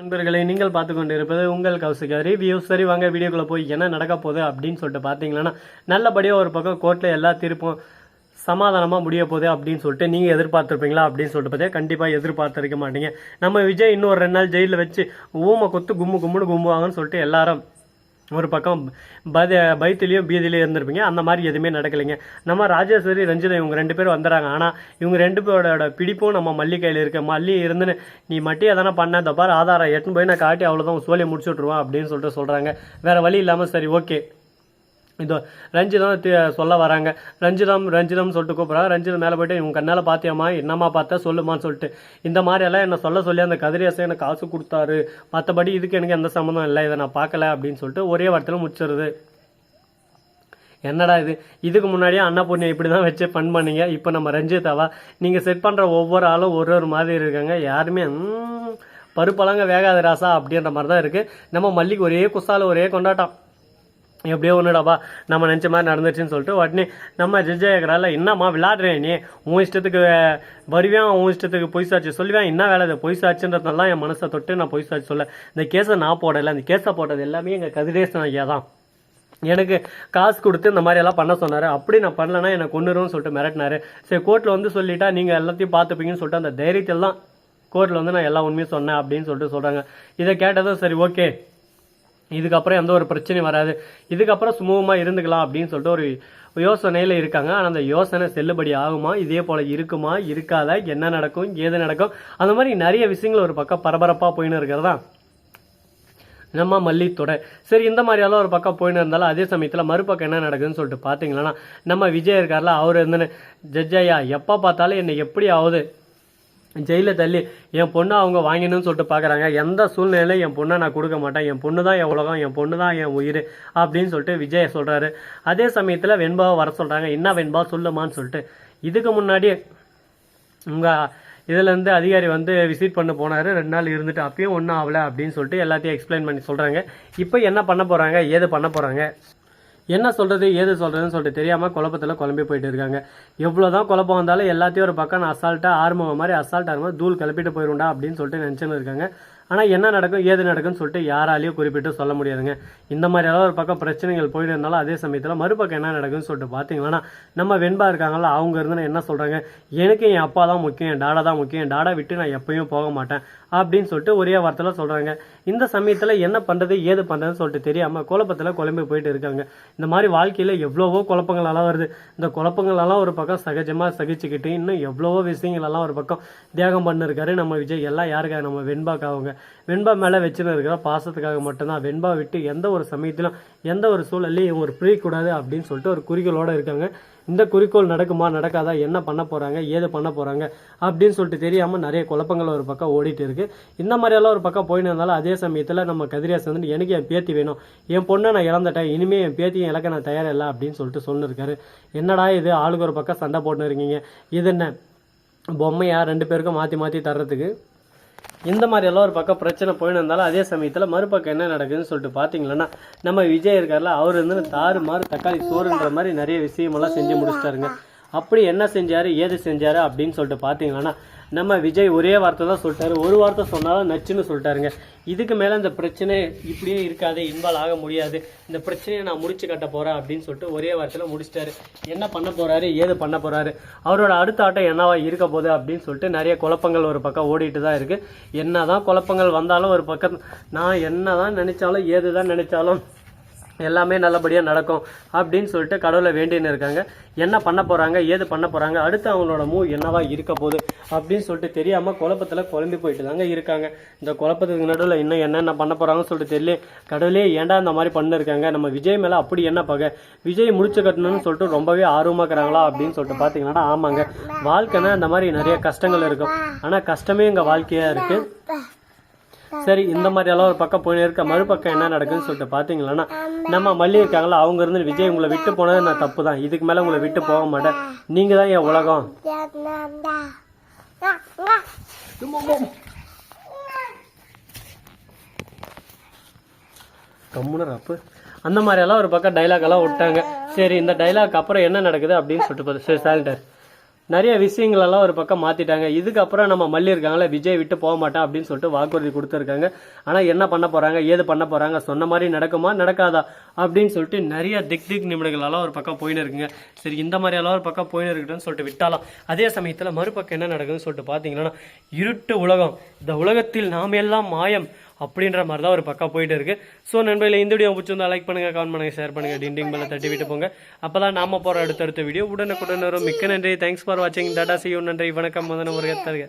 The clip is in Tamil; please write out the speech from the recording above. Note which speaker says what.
Speaker 1: நண்பர்களை நீங்கள் பார்த்து கொண்டு இருப்பது உங்கள் கௌசிகா ரிவ்யூ. சரி வாங்க வீடியோக்குள்ளே போய் என்ன நடக்க போகுது அப்படின்னு சொல்லிட்டு பார்த்தீங்கன்னா, நல்லபடியாக ஒரு பக்கம் கோர்ட்டில் எல்லா தீர்ப்பும் சமாதானமாக முடிய போகுது அப்படின்னு சொல்லிட்டு நீங்கள் எதிர்பார்த்துருப்பீங்களா அப்படின்னு சொல்லிட்டு பார்த்தா கண்டிப்பாக எதிர்பார்த்துருக்க மாட்டீங்க. நம்ம விஜய் இன்னும் ஒரு 2 நாள் ஜெயிலில் வச்சு ஊமை கொத்து கும்முன்னு கும்புவாங்கன்னு சொல்லிட்டு எல்லாரும் ஒரு பக்கம் பயத்துலேயும் பீதிலையும் இருந்திருப்பீங்க. அந்த மாதிரி எதுவுமே நடக்கலைங்க. நம்ம ராஜேஸ்வரி ரஞ்சிதா இவங்க 2 பேரும் வந்துடுறாங்க. ஆனால் இவங்க 2 பேரோட பிடிப்பும் நம்ம மல்லி கையில் இருக்க. மல்லி இருந்துன்னு நீ மட்டும் எதனா பண்ண இந்த பாரு ஆதாரம் எட்டுன்னு போய் நான் காட்டி அவ்வளோதான் சோழியை முடிச்சு விட்ருவான் அப்படின்னு சொல்லிட்டு சொல்கிறாங்க. வேறு வழி இல்லாமல் சரி ஓகே இதோ ரஞ்சிதம் சொல்ல வராங்க. ரஞ்சிதம் சொல்லிட்டு கூப்பிட்றாங்க. ரஞ்சிதம் மேலே போய்ட்டு இவங்க கண்ணால் பார்த்தியாம்மா என்னம்மா பார்த்தா சொல்லுமான்னு சொல்லிட்டு இந்த மாதிரியெல்லாம் என்ன சொல்லி அந்த கதிரியசை எனக்கு காசு கொடுத்தாரு, மற்றபடி இதுக்கு எனக்கு எந்த சம்மந்தம் இல்லை, இதை நான் பார்க்கல அப்படின்னு சொல்லிட்டு ஒரே வாரத்தில் முடிச்சிருது. என்னடா இதுக்கு முன்னாடியே அன்னபூர்ணியை இப்படி தான் வச்சு ஃபன் பண்ணீங்க. இப்போ நம்ம ரஞ்சிதாவா நீங்கள் செட் பண்ணுற ஒவ்வொரு ஆளும் ஒரு மாதிரி இருக்காங்க. யாருமே பருப்பழங்க வேகாத ராசா அப்படின்ற மாதிரி தான் இருக்குது. நம்ம மல்லிக்கு ஒரே குசால ஒரே கொண்டாட்டம். எப்படியோ ஒன்றுடாப்பா நம்ம நினச்ச மாதிரி நடந்துச்சுன்னு சொல்லிட்டு உடனே நம்ம ஜட்ஜாக்கிறால என்னம்மா விளையாடுறேன் நீ உன் இஷ்டத்துக்கு வருவேன், உன் இஷ்டத்துக்கு பொய் சாட்சி சொல்லுவேன், என்ன வேலை இது பொய் சாட்சின்றதுனால என் மனசை தொட்டு நான் பொய் சாட்சி சொல்ல. இந்த கேஸை நான் போடலை, அந்த கேஸை போட்டது எல்லாமே எங்கள் கதிரேசன் ஐயா தான். எனக்கு காசு கொடுத்து இந்த மாதிரி எல்லாம் பண்ண சொன்னார். அப்படி நான் பண்ணலன்னா எனக்கு கொண்டுருன்னு சொல்லிட்டு மிரட்டினாரு. சரி கோர்ட்டில் வந்து சொல்லிட்டா நீங்கள் எல்லாத்தையும் பார்த்துப்பீங்கன்னு சொல்லிட்டு அந்த தைரியத்தில் தான் கோர்ட்டில் வந்து நான் எல்லா உண்மையும் சொன்னேன் அப்படின்னு சொல்லிட்டு சொல்கிறாங்க. இதை கேட்டதும் சரி ஓகே இதுக்கப்புறம் எந்த ஒரு பிரச்சனையும் வராது, இதுக்கப்புறம் சுமூகமாக இருந்துக்கலாம் அப்படின்னு சொல்லிட்டு ஒரு யோசனையில் இருக்காங்க. ஆனால் அந்த யோசனை செல்லுபடி ஆகுமா, இதே போல் இருக்குமா இருக்காதா, என்ன நடக்கும் ஏது நடக்கும், அந்த மாதிரி நிறைய விஷயங்கள் ஒரு பக்கம் பரபரப்பாக போயின்னு இருக்கிறதா நம்ம மல்லித்தோட. சரி இந்த மாதிரியெல்லாம் ஒரு பக்கம் போயின்னு இருந்தாலும் அதே சமயத்தில் மறுபக்கம் என்ன நடக்குதுன்னு சொல்லிட்டு பார்த்தீங்கன்னா, நம்ம விஜய் இருக்கார்ல அவர் இருந்துன்னு ஜட்ஜையா எப்போ பார்த்தாலும் என்னை எப்படி ஆகுது ஜெயிலில் தள்ளி என் பொண்ணை அவங்க வாங்கினு சொல்லிட்டு பார்க்குறாங்க. எந்த சூழ்நிலையிலும் என் பொண்ணை நான் கொடுக்க மாட்டேன், என் பொண்ணு தான் என் உலகம், என் பொண்ணு தான் என் உயிர் அப்படின்னு சொல்லிட்டு விஜய் சொல்கிறாரு. அதே சமயத்தில் வெண்பாவை வர சொல்கிறாங்க. என்ன வெண்பா சொல்லுமான்னு சொல்லிட்டு. இதுக்கு முன்னாடி உங்கள் இதுலேருந்து அதிகாரி வந்து விசிட் பண்ண போனார், 2 நாள் இருந்துட்டு அப்பயும் ஒன்றும் ஆகலை அப்படின்னு சொல்லிட்டு எல்லாத்தையும் எக்ஸ்பிளைன் பண்ணி சொல்கிறாங்க. இப்போ என்ன பண்ண போகிறாங்க ஏது பண்ண போகிறாங்க, என்ன சொல்கிறது ஏது சொல்கிறதுன்னு சொல்லிட்டு தெரியாமல் குழப்பத்தில் குழம்பி போயிட்டு இருக்காங்க. எவ்வளோ தான் குழப்பம் வந்தாலும் எல்லாத்தையும் ஒரு பக்கம் நான் அசால்ட்டாக ஆரம்பம் மாதிரி அசால்ட்டாக தூள் கிளப்பிட்டு போயிடும்டா அப்படின்னு சொல்லிட்டு நினச்சின்னு இருக்காங்க. ஆனால் என்ன நடக்கும் ஏது நடக்கும்னு சொல்லிட்டு யாராலையும் குறிப்பிட்டு சொல்ல முடியாதுங்க. இந்த மாதிரி ஏதாவது ஒரு பக்கம் பிரச்சனைகள் போயிட்டு இருந்தாலும் அதே சமயத்தில் மறுபக்கம் என்ன நடக்குன்னு சொல்லிட்டு பார்த்தீங்கன்னா, நம்ம வெண்பா இருக்காங்களா அவங்க இருந்து என்ன சொல்கிறாங்க, எனக்கு என் அப்பா தான் முக்கியம், என் டாடா தான் முக்கியம், என் டாடா விட்டு நான் எப்பயும் போக மாட்டேன் அப்படின்னு சொல்லிட்டு ஒரே வார்த்தையில் சொல்கிறாங்க. இந்த சமயத்தில் என்ன பண்ணுறது ஏது பண்ணுறதுன்னு சொல்லிட்டு தெரியாமல் குழப்பத்தில் குழம்பி போயிட்டு இருக்காங்க. இந்த மாதிரி வாழ்க்கையில் எவ்வளவோ குழப்பங்களெல்லாம் வருது. இந்த குழப்பங்களெல்லாம் ஒரு பக்கம் சகஜமாக சகிச்சுக்கிட்டு இன்னும் எவ்வளவோ விஷயங்களெல்லாம் ஒரு பக்கம் தியாகம் பண்ணிருக்காரு நம்ம விஜய். எல்லாம் யாருக்காக, நம்ம வெண்பாக்காக. வெண்பா மேலே வச்சுன்னு இருக்கிற பாசத்துக்காக மட்டும்தான். வெண்பா விட்டு எந்த ஒரு சமயத்திலும் எந்த ஒரு சூழல்லையும் இவங்க பிரியக்கூடாது அப்படின்னு சொல்லிட்டு ஒரு குறிக்கோளோடு இருக்காங்க. இந்த குறிக்கோள் நடக்குமா நடக்காதா, என்ன பண்ண போகிறாங்க ஏது பண்ண போகிறாங்க அப்படின்னு சொல்லிட்டு தெரியாமல் நிறைய குழப்பங்கள் ஒரு பக்கம் ஓடிட்டு இருக்குது. இந்த மாதிரியெல்லாம் ஒரு பக்கம் போயின்னு இருந்தாலும் அதே சமயத்தில் நம்ம கதிரியாஸ் வந்து எனக்கு என் பேத்தி வேணும், என் பொண்ணை நான் இழந்துட்டேன், இனிமேல் என் பேத்தியும் இழக்க நான் தயாரில்லை அப்படின்னு சொல்லிட்டு சொல்லிருக்காரு. என்னடா இது ஆளுக்கு ஒரு பக்கம் சண்டை போட்டுன்னு இருக்கீங்க, இது என்ன பொம்மையா 2 பேருக்கும் மாற்றி மாற்றி தர்றதுக்கு. இந்த மாதிரி எல்லாம் ஒரு பக்கம் பிரச்சனை போயின்னு இருந்தாலும் அதே சமயத்தில் மறுபக்கம் என்ன நடக்குதுன்னு சொல்லிட்டு பார்த்தீங்கன்னா, நம்ம விஜய் இருக்கார்ல அவர் வந்து தாறு மாறு தக்காளி சோறுன்ற மாதிரி நிறைய விஷயமெல்லாம் செஞ்சு முடிச்சிட்டாருங்க. அப்படி என்ன செஞ்சார் ஏது செஞ்சார் அப்படின்னு சொல்லிட்டு பார்த்தீங்கன்னா, நம்ம விஜய் ஒரே வார்த்தை தான் சொல்லிட்டாரு. ஒரு வார்த்தை சொன்னாலும் நச்சுன்னு சொல்லிட்டாருங்க. இதுக்கு மேலே இந்த பிரச்சனை இப்படியே இருக்காது, இன்வால்வ் ஆக முடியாது, இந்த பிரச்சனையை நான் முடிச்சு கட்ட போகிறேன் அப்படின்னு சொல்லிட்டு ஒரே வார்த்தையில் முடிச்சிட்டாரு. என்ன பண்ண போகிறாரு ஏது பண்ண போகிறாரு, அவரோட அடுத்த ஆட்டம் என்னவா இருக்க போகுது அப்படின்னு சொல்லிட்டு நிறைய குழப்பங்கள் ஒரு பக்கம் ஓடிட்டு தான் இருக்குது. என்ன தான் குழப்பங்கள் வந்தாலும் ஒரு பக்கம் நான் என்ன தான் நினச்சாலும் ஏது தான் நினச்சாலும் எல்லாமே நல்லபடியாக நடக்கும் அப்படின்னு சொல்லிட்டு கடவுளை வேண்டின்னு இருக்காங்க. என்ன பண்ண போகிறாங்க ஏது பண்ண போகிறாங்க, அடுத்து அவங்களோட மூவ் என்னவா இருக்க போகுது அப்படின்னு சொல்லிட்டு தெரியாமல் குழப்பத்தில் குழம்பி போயிட்டு தாங்க இருக்காங்க. இந்த குழப்பத்துக்கு நடுவில் இன்னும் என்னென்ன பண்ண போகிறாங்கன்னு சொல்லிட்டு தெரியல. கடவுளே ஏன்டா இந்த மாதிரி பண்ணிருக்காங்க, நம்ம விஜய் மேலே அப்படி என்ன பகை, விஜய் முடிச்சு கட்டணும்னு சொல்லிட்டு ரொம்பவே ஆர்வமாக்குறாங்களா அப்படின்னு சொல்லிட்டு பார்த்தீங்கன்னா, ஆமாங்க வாழ்க்கைன்னா இந்த மாதிரி நிறைய கஷ்டங்கள் இருக்கும். ஆனால் கஷ்டமே எங்கள் வாழ்க்கையாக இருக்குது. சரி இந்த மாதிரி எல்லாம் ஒரு பக்கம் போயின்னு இருக்க. மறுபக்கம் என்ன நடக்குதுன்னு சொல்லிட்டு பார்த்தீங்கன்னா, நம்ம மல்லி இருக்காங்களா அவங்க இருந்து விஜய் உங்களை விட்டு போனது நான் தப்பு தான், இதுக்கு மேலே உங்களை விட்டு போக மாட்டேன், நீங்கள் தான் என் உலகம். கம்முனர் அப்பு அந்த மாதிரி எல்லாம் ஒரு பக்கம் டைலாக் எல்லாம் விட்டாங்க. சரி இந்த டைலாக் அப்புறம் என்ன நடக்குது அப்படின்னு சொல்லிட்டு சரி சாலிட்டார் நிறைய விஷயங்களெல்லாம் ஒரு பக்கம் மாற்றிட்டாங்க. இதுக்கப்புறம் நம்ம மல்லி இருக்காங்களே விஜய் விட்டு போக மாட்டான் அப்படின்னு சொல்லிட்டு வாக்குறுதி கொடுத்துருக்காங்க. ஆனால் என்ன பண்ண போகிறாங்க, ஏது பண்ண போகிறாங்க, சொன்ன மாதிரி நடக்குமா நடக்காதா அப்படின்னு சொல்லிட்டு நிறைய திக் நிமிடங்களெல்லாம் ஒரு பக்கம் போயின்னு இருக்குங்க. சரி, இந்த மாதிரியெல்லாம் ஒரு பக்கம் போயின்னு இருக்குன்னு சொல்லிட்டு விட்டாலும் அதே சமயத்தில் மறுபக்கம் என்ன நடக்குதுன்னு சொல்லிட்டு பார்த்தீங்கன்னா, இருட்டு உலகம், இந்த உலகத்தில் நாம் எல்லாம் மாயம் அப்படின்ற மாதிரி தான் ஒரு பக்கம் போயிட்டு இருக்கு. ஸோ நண்பர்களே, இந்த வீடியோ பிடிச்சிருந்தா லைக் பண்ணுங்க, கமெண்ட் பண்ணுங்க, ஷேர் பண்ணுங்க, டிண்டிங் மேலே தட்டி விட்டு போங்க. அப்பதான் நாம போற அடுத்தடுத்த வீடியோ உடனுக்குடன் வரும். மிக்க நன்றி. தேங்க்ஸ் ஃபார் வாட்சிங். Tata, see you. நன்றி, வணக்கம். மதன முருகத்தருக.